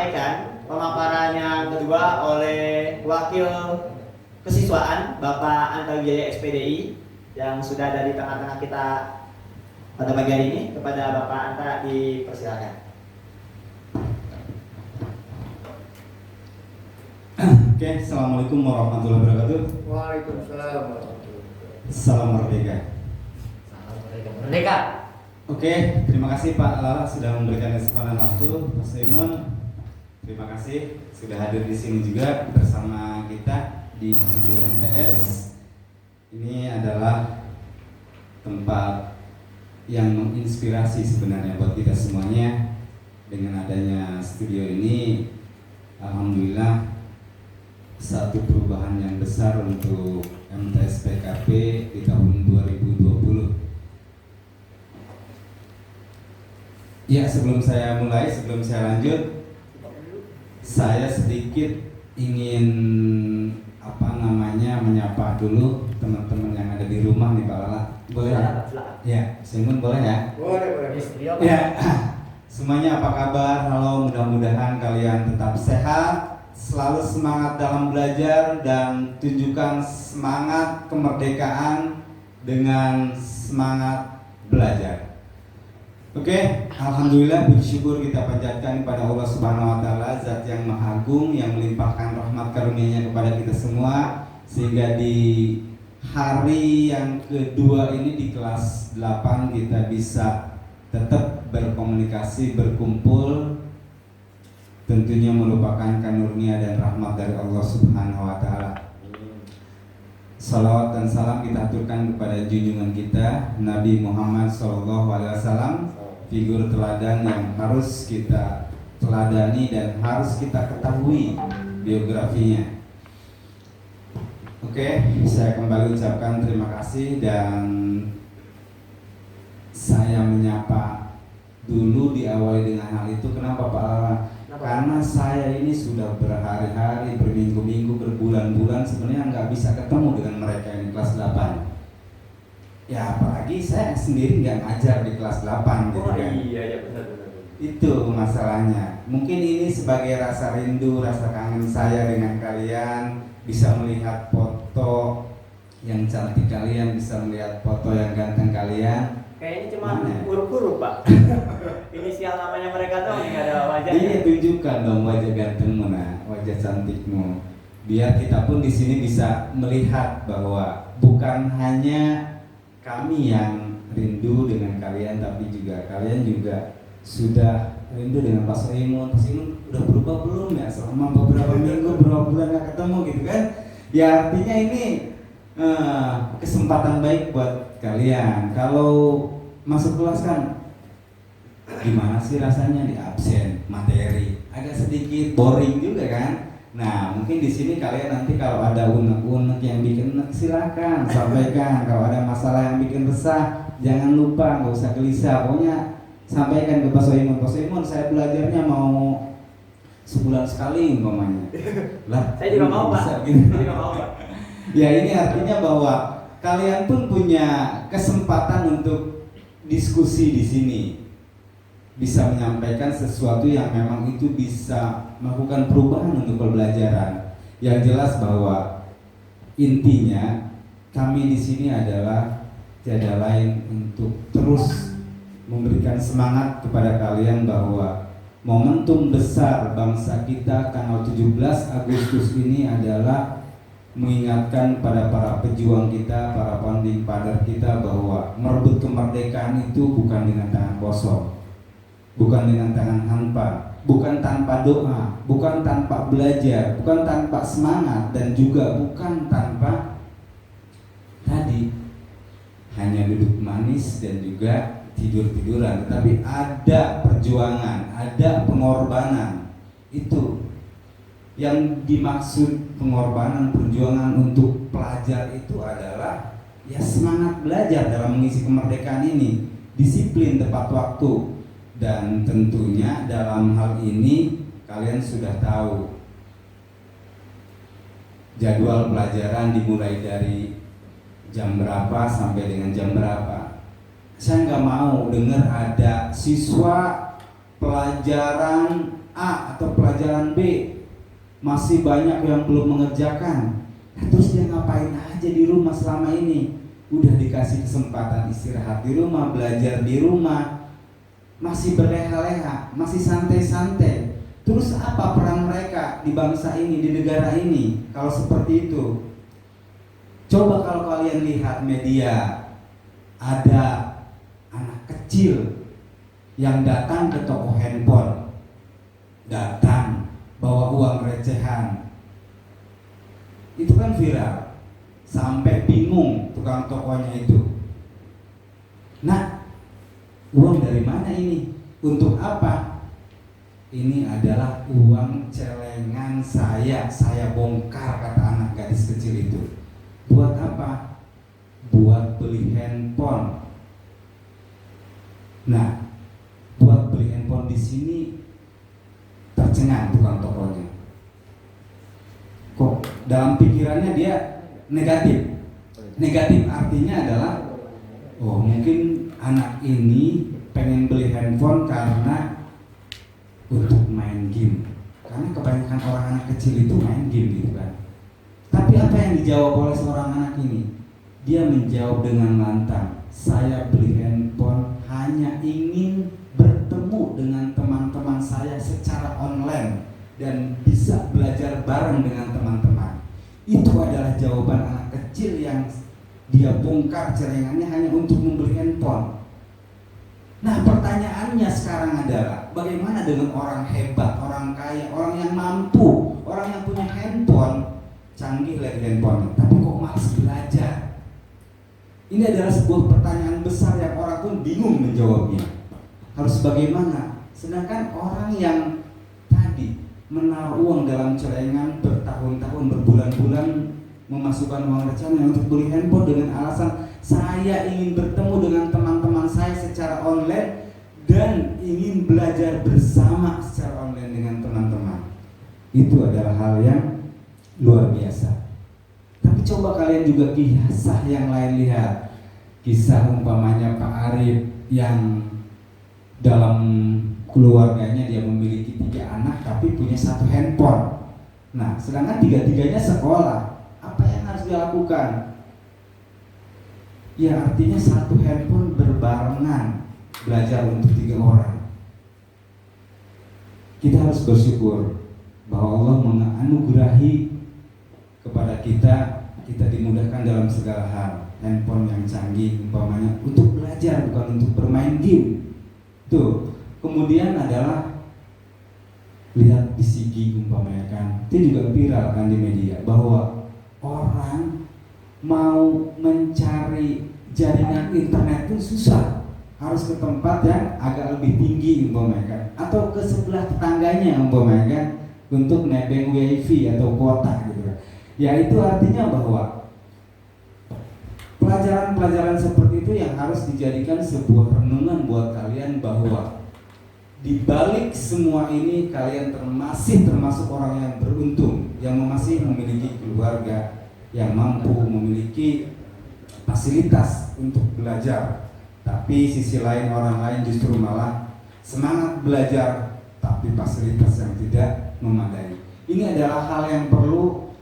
disampaikan pemaparan yang kedua oleh Wakil Kesiswaan Bapak Anta Wijaya SPDI yang sudah ada di tengah-tengah kita pada pagi hari ini. Kepada Bapak Anta dipersilakan. Oke, assalamualaikum warahmatullahi wabarakatuh. Waalaikumsalam warahmatullahi wabarakatuh. Salam merdeka. Salam merdeka. Oke, terima kasih Pak Lala sudah memberikan kesempatan waktu. Pak Simon, terima kasih sudah hadir di sini juga bersama kita di studio MTS. Ini adalah tempat yang menginspirasi sebenarnya buat kita semuanya. Dengan adanya studio ini, alhamdulillah satu perubahan yang besar untuk MTS PKP di tahun 2020. Ya, sebelum saya lanjut, saya sedikit ingin menyapa dulu teman-teman yang ada di rumah nih Pak Lala. Boleh ya? Ya, Simon boleh ya? Boleh. Ya, semuanya apa kabar? Halo, mudah-mudahan kalian tetap sehat, selalu semangat dalam belajar, dan tunjukkan semangat kemerdekaan dengan semangat belajar. Oke, alhamdulillah, puji syukur kita panjatkan kepada Allah Subhanahu wa taala, Zat yang Maha Agung yang melimpahkan rahmat karunia-Nya kepada kita semua, sehingga di hari yang kedua ini di kelas 8 kita bisa tetap berkomunikasi, berkumpul, tentunya merupakan karunia dan rahmat dari Allah Subhanahu wa taala. Salawat dan salam kita aturkan kepada junjungan kita Nabi Muhammad SAW, figur teladan yang harus kita teladani dan harus kita ketahui biografinya. Oke, saya kembali ucapkan terima kasih, dan saya menyapa dulu diawali dengan hal itu. Kenapa Pak Lala? Karena saya ini sudah berhari-hari, berminggu-minggu, berbulan-bulan sebenarnya nggak bisa ketemu dengan mereka di kelas 8. Ya, apalagi saya sendiri nggak ngajar di kelas 8 gitu kan. Iya benar. Itu masalahnya. Mungkin ini sebagai rasa rindu, rasa kangen saya dengan kalian, bisa melihat foto yang cantik kalian, bisa melihat foto yang ganteng kalian. Kayaknya cuma huruf-huruf Pak. Inisial namanya mereka tuh nggak ada wajahnya. Iya, tunjukkan dong wajah gantengmu, wajah cantikmu. Biar kita pun di sini bisa melihat bahwa bukan hanya kami yang rindu dengan kalian, tapi juga kalian juga sudah rindu dengan Pak Soimun. Pak Soimun udah berubah belum ya selama beberapa minggu, beberapa bulan gak ketemu gitu kan? Ya, artinya ini kesempatan baik buat kalian. Kalau masuk kelas kan gimana sih rasanya di absen materi, agak sedikit boring juga kan? Nah, mungkin di sini kalian nanti kalau ada unek-unek yang bikin enek, silakan sampaikan. Kalau ada masalah yang bikin resah, jangan lupa, nggak usah gelisah. Pokoknya sampaikan ke Pak Soimun. Pak Soimun, saya belajarnya mau sebulan sekali umpamanya. Lah, Saya juga mau Pak. Ya, ini artinya bahwa kalian pun punya kesempatan untuk diskusi di sini, bisa menyampaikan sesuatu yang memang itu bisa melakukan perubahan untuk pembelajaran. Yang jelas bahwa intinya kami di sini adalah tiada lain untuk terus memberikan semangat kepada kalian bahwa momentum besar bangsa kita tanggal 17 Agustus ini adalah mengingatkan pada para pejuang kita, para founding father kita, bahwa merebut kemerdekaan itu bukan dengan tangan kosong, bukan dengan tangan hampa, bukan tanpa doa, bukan tanpa belajar, bukan tanpa semangat, dan juga bukan tanpa tadi hanya duduk manis dan juga tidur-tiduran, tetapi ada perjuangan, ada pengorbanan. Itu yang dimaksud pengorbanan, perjuangan untuk pelajar itu adalah ya semangat belajar dalam mengisi kemerdekaan ini, disiplin tepat waktu. Dan tentunya dalam hal ini kalian sudah tahu jadwal pelajaran dimulai dari jam berapa sampai dengan jam berapa. Saya nggak mau dengar ada siswa pelajaran A atau pelajaran B masih banyak yang belum mengerjakan. Nah, terus dia ngapain aja di rumah selama ini? Udah dikasih kesempatan istirahat di rumah, belajar di rumah, masih berleha-leha, masih santai-santai. Terus apa peran mereka di bangsa ini, di negara ini kalau seperti itu? Coba kalau kalian lihat media, ada anak kecil yang datang ke toko handphone, datang bawa uang recehan. Itu kan viral, sampai bingung tukang tokonya itu. Nah, uang dari mana ini? Untuk apa? Ini adalah uang celengan saya bongkar, kata anak gadis kecil itu. Buat apa? Buat beli handphone. Nah, buat beli handphone di sini tercengang tukang tokonya. Kok dalam pikirannya dia negatif? Negatif artinya adalah, oh mungkin anak ini pengen beli handphone karena untuk main game. Karena kebanyakan orang anak kecil itu main game gitu kan. Tapi apa yang dijawab oleh seorang anak ini? Dia menjawab dengan lantang, saya beli handphone hanya ingin bertemu dengan teman-teman saya secara online dan bisa belajar bareng dengan teman-teman. Itu adalah jawaban anak kecil yang dia bongkar celengannya hanya untuk membeli handphone. Nah, pertanyaannya sekarang adalah bagaimana dengan orang hebat, orang kaya, orang yang mampu, orang yang punya handphone, canggih lagi handphone, tapi kok malas belajar? Ini adalah sebuah pertanyaan besar yang orang pun bingung menjawabnya. Harus bagaimana? Sedangkan orang yang tadi menaruh uang dalam celengan bertahun-tahun, berbulan-bulan memasukkan uang recehan untuk beli handphone dengan alasan saya ingin bertemu dengan teman-teman saya secara online dan ingin belajar bersama secara online dengan teman-teman. Itu adalah hal yang luar biasa. Tapi coba kalian juga kisah yang lain lihat. Kisah umpamanya Pak Arif yang dalam keluarganya dia memiliki 3 anak tapi punya 1 handphone. Nah, sedangkan 3-tiganya sekolah. Apa yang harus dia lakukan? Ya artinya 1 handphone berbarengan belajar untuk 3 orang. Kita harus bersyukur bahwa Allah menganugerahi kepada kita dimudahkan dalam segala hal. Handphone yang canggih umpamanya untuk belajar, bukan untuk bermain game. Tuh. Kemudian adalah lihat PCG umpamanya kan. Itu juga viral kan di media bahwa orang mau mencari jaringan internet pun susah, harus ke tempat yang agak lebih tinggi umpamanya kan, atau ke sebelah tetangganya umpamanya kan untuk nebeng wifi atau kuota gitu kan. Ya itu artinya bahwa pelajaran-pelajaran seperti itu yang harus dijadikan sebuah renungan buat kalian bahwa di balik semua ini kalian termasuk orang yang beruntung, yang masih memiliki keluarga yang mampu, memiliki fasilitas untuk belajar. Tapi sisi lain orang lain justru malah semangat belajar tapi fasilitas yang tidak memadai. Ini adalah hal yang perlu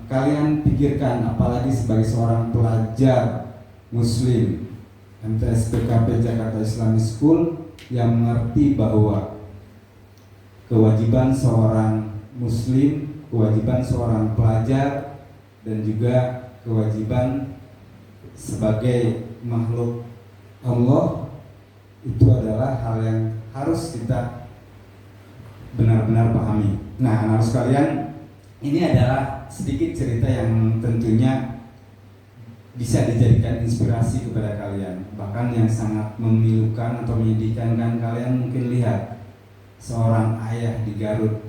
kalian pikirkan, apalagi sebagai seorang pelajar muslim MTS-PKP Jakarta Islamic School yang mengerti bahwa kewajiban seorang muslim, kewajiban seorang pelajar, dan juga kewajiban sebagai makhluk Allah itu adalah hal yang harus kita benar-benar pahami. Nah, anak sekalian, ini adalah sedikit cerita yang tentunya bisa dijadikan inspirasi kepada kalian. Bahkan yang sangat memilukan atau menyedihkan kan, kalian mungkin lihat seorang ayah di Garut.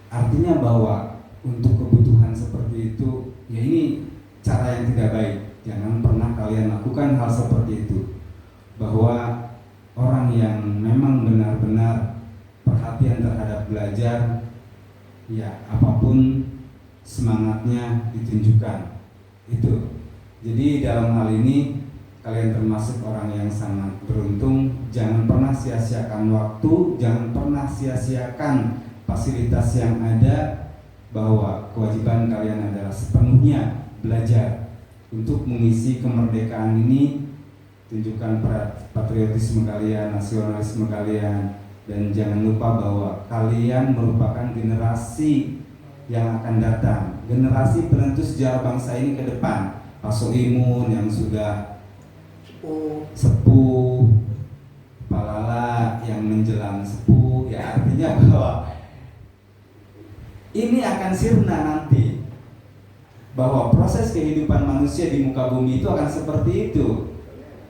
Artinya bahwa untuk kebutuhan seperti itu, ya ini cara yang tidak baik. Jangan pernah kalian lakukan hal seperti itu. Bahwa orang yang memang benar-benar perhatian terhadap belajar, ya apapun semangatnya ditunjukkan. Itu. Jadi dalam hal ini kalian termasuk orang yang sangat beruntung. Jangan pernah sia-siakan waktu, jangan pernah sia-siakan fasilitas yang ada, bahwa kewajiban kalian adalah sepenuhnya belajar untuk mengisi kemerdekaan ini. Tunjukkan patriotisme kalian, nasionalisme kalian, dan jangan lupa bahwa kalian merupakan generasi yang akan datang, generasi penentu sejarah bangsa ini ke depan. Pak Soimun yang sudah sepuh, Pak Lala yang menjelang sepuh, ya artinya bahwa ini akan sirna nanti, bahwa proses kehidupan manusia di muka bumi itu akan seperti itu.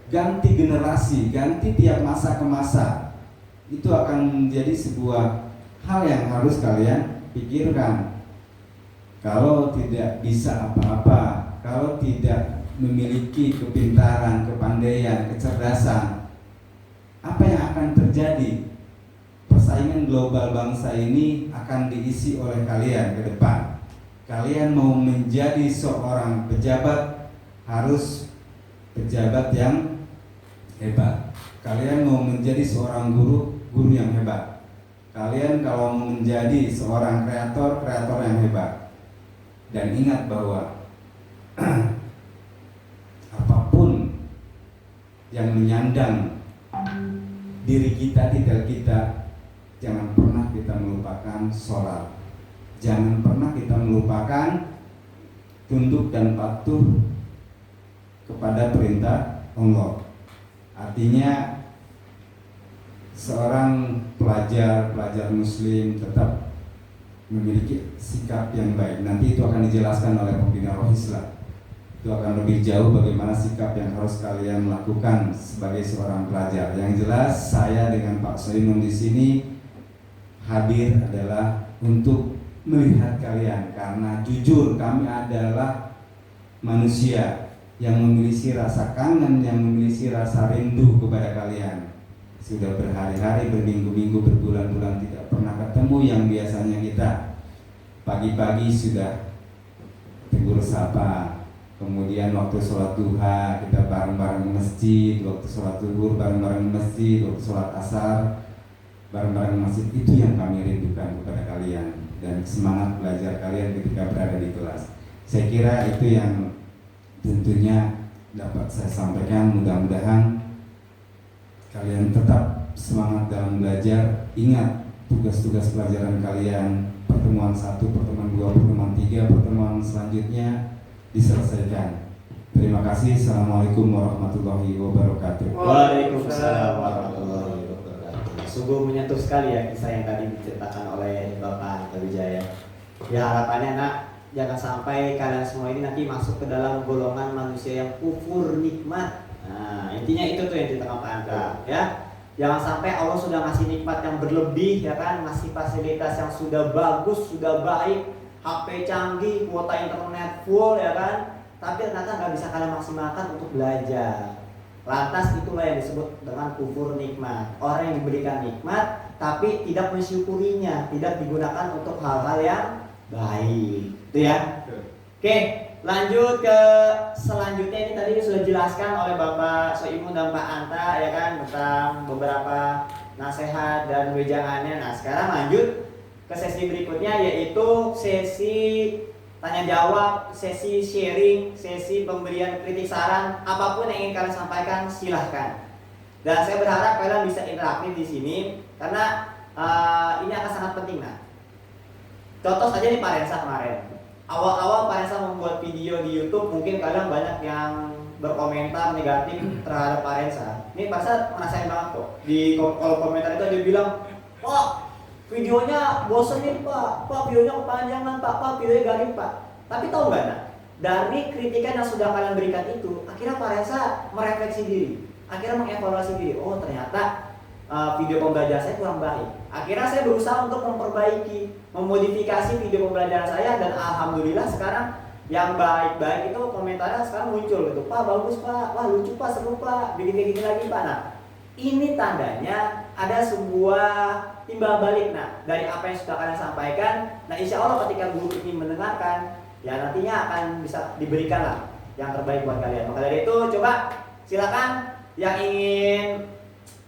Ganti generasi, ganti tiap masa ke masa. Itu akan menjadi sebuah hal yang harus kalian pikirkan. Kalau tidak bisa apa-apa, kalau tidak memiliki kepintaran, kepandaian, kecerdasan, apa yang akan terjadi? Persaingan global bangsa ini akan diisi oleh kalian ke depan. Kalian mau menjadi seorang pejabat, harus pejabat yang hebat. Kalian mau menjadi seorang guru, guru yang hebat. Kalian kalau mau menjadi seorang kreator, kreator yang hebat. Dan ingat bahwa apapun yang menyandang diri kita, titel kita, jangan pernah kita melupakan sholat. Jangan pernah kita melupakan tunduk dan patuh kepada perintah Allah. Artinya seorang pelajar muslim tetap memiliki sikap yang baik. Nanti itu akan dijelaskan oleh pembina Rohislah. Itu akan lebih jauh bagaimana sikap yang harus kalian lakukan sebagai seorang pelajar. Yang jelas saya dengan Pak Soimun di sini hadir adalah untuk melihat kalian, karena jujur kami adalah manusia yang memiliki rasa kangen, yang memiliki rasa rindu kepada kalian. Sudah berhari-hari, berminggu-minggu, berbulan-bulan tidak pernah ketemu. Yang biasanya kita pagi-pagi sudah tegur sapa, kemudian waktu sholat duha kita bareng-bareng di masjid, waktu sholat zuhur bareng-bareng di masjid, waktu sholat asar bareng-bareng di masjid. Itu yang kami rindukan kepada kalian, dan semangat belajar kalian ketika berada di kelas. Saya kira itu yang tentunya dapat saya sampaikan. Mudah-mudahan kalian tetap semangat dalam belajar. Ingat tugas-tugas pelajaran kalian, pertemuan 1, pertemuan 2, pertemuan 3, pertemuan selanjutnya diselesaikan. Terima kasih. Assalamualaikum warahmatullahi wabarakatuh. Waalaikumsalam warahmatullahi wabarakatuh. Sungguh menyentuh sekali ya kisah yang tadi diceritakan oleh Bapak Wijaya. Ya harapannya nak, jangan sampai kalian semua ini nanti masuk ke dalam golongan manusia yang kufur nikmat. Nah, intinya itu tuh yang ditengah Anda ya. Jangan sampai Allah sudah ngasih nikmat yang berlebih ya kan, ngasih fasilitas yang sudah bagus, sudah baik, HP canggih, kuota internet full ya kan, tapi ternyata nggak bisa kalian maksimalkan untuk belajar. Lantas itulah yang disebut dengan kufur nikmat. Orang yang diberikan nikmat tapi tidak mensyukurinya, tidak digunakan untuk hal-hal yang baik. Itu ya. Oke, lanjut ke selanjutnya. Ini tadi sudah dijelaskan oleh Bapak Soimun dan Pak Anta ya kan, tentang beberapa nasihat dan wejangannya. Nah, sekarang lanjut ke sesi berikutnya, yaitu sesi tanya jawab, sesi sharing, sesi pemberian kritik saran, apapun yang ingin kalian sampaikan silahkan. Dan saya berharap kalian bisa interaktif di sini karena ini akan sangat penting. Nah, contoh saja di Pak Rensa kemarin. Awal-awal Pak Rensa membuat video di YouTube, mungkin kalian banyak yang berkomentar negatif terhadap Pak Rensa. Ini Pak Rensa ngerasain banget kok. Di kolom komentar itu dia bilang, "Pak, videonya bosenin Pak, videonya kepanjangan Pak, videonya garing Pak." Tapi tahu nggak nak? Dari kritikan yang sudah kalian berikan itu, akhirnya Pak Rensa merefleksi diri, akhirnya mengevaluasi diri. Oh ternyata video pembelajaran saya kurang baik. Akhirnya saya berusaha untuk memperbaiki, memodifikasi video pembelajaran saya, dan alhamdulillah sekarang yang baik-baik itu komentarnya sekarang muncul gitu. Pak bagus Pak, wah lucu Pak, seru Pak, bikin kayak gini lagi Pak. Nah ini tandanya ada sebuah timbal balik nah dari apa yang sudah kalian sampaikan. Nah insya Allah ketika guru ini mendengarkan, ya nantinya akan bisa diberikan lah yang terbaik buat kalian. Maka dari itu coba silakan yang ingin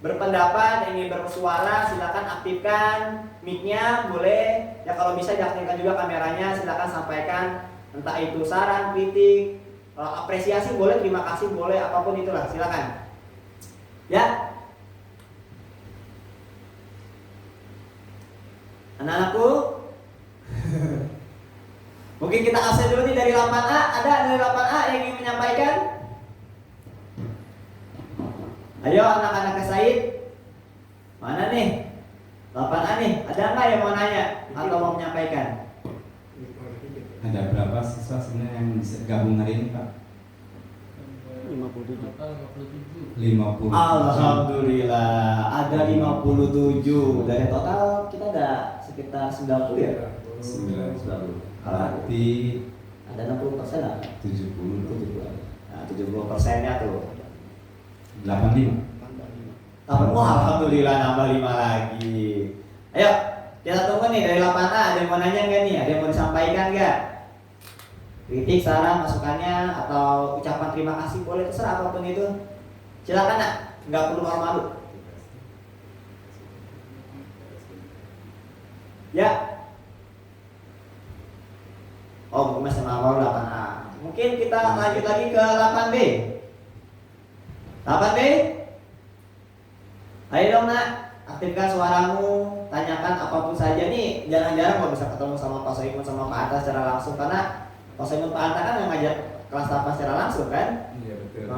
berpendapat, yang ingin bersuara, silakan aktifkan mic-nya, boleh. Ya kalau bisa diaktifkan juga kameranya, silakan sampaikan entah itu saran, kritik, apresiasi boleh, terima kasih boleh, apapun itulah, silakan. Ya. Anak-anakku, mungkin kita absen dulu nih dari 8A. Ada dari 8A yang ingin menyampaikan? Ayo anak-anak Said. Mana nih? 8A nih. Ada nggak yang mau nanya atau mau menyampaikan? Ada berapa siswa sebenarnya yang bisa gabung hari ini, Pak? 57. Alhamdulillah, ada 57. Dari total kita ada sekitar 90 ya? 90. Berarti Ada 60% lah. 70. 70. Nah, 70%-nya tuh. 85. Wah, alhamdulillah nambah 5 lagi. Ayo, kita tunggu nih dari 8A. Ada yang mau nanya nggak nih? Ada yang mau disampaikan nggak? Kritik, saran, masukannya, atau ucapan terima kasih boleh, terserah apapun itu. Silakan nak, nggak perlu malu-malu. Ya. Oh, mungkin masih mau 8A. Mungkin kita lanjut lagi ke 8B. 8B. Ayo dong nak, aktifkan suaramu, tanyakan apapun saja nih. Jarang-jarang kalau bisa ketemu sama Pak Soimun sama Pak Atta secara langsung, karena Pak Soimun Pak Atta kan yang ngajak kelas 8 secara langsung kan? Iya betul.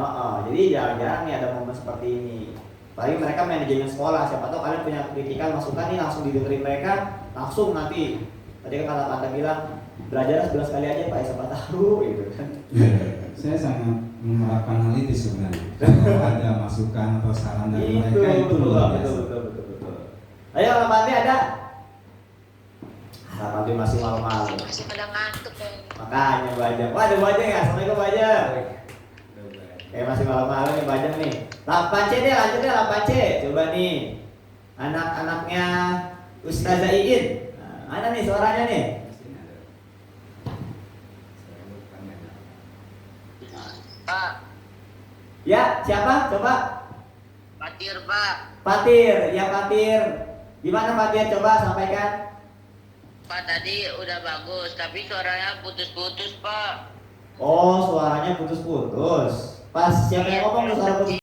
Jadi jarang-jarang nih ada momen seperti ini. Paling mereka manajemen sekolah, siapa tahu kalian punya kritikan, masukan nih langsung didengerin mereka, langsung nanti. Tadi kan kata Pak Atta bilang, belajar 11 kali aja Pak, siapa tahu gitu kan. Saya sangat mengharapkan hal itu sebenarnya. Kalau ada masukan atau saran dari mereka itu luar biasa. Betul. Ayo Ramadhi ada? Ramadhi masih malu-malu. Masih pada ngantuk ya. Makanya Bajang. Wah ada Bajang ya? Assalamualaikum Bajang. Masih malu-malu nih Bajang nih. 8C deh, lanjut deh 8C. Coba nih anak-anaknya Ustazah Iin. Nah, mana nih suaranya nih? Pak, Ya, siapa? Coba. Fatir Pak. Fatir, ya Fatir. Gimana Fatir? Coba sampaikan. Pak tadi udah bagus, tapi suaranya putus-putus Pak. Oh, suaranya putus-putus. Pas siapa yang ngomong tuh suara putus?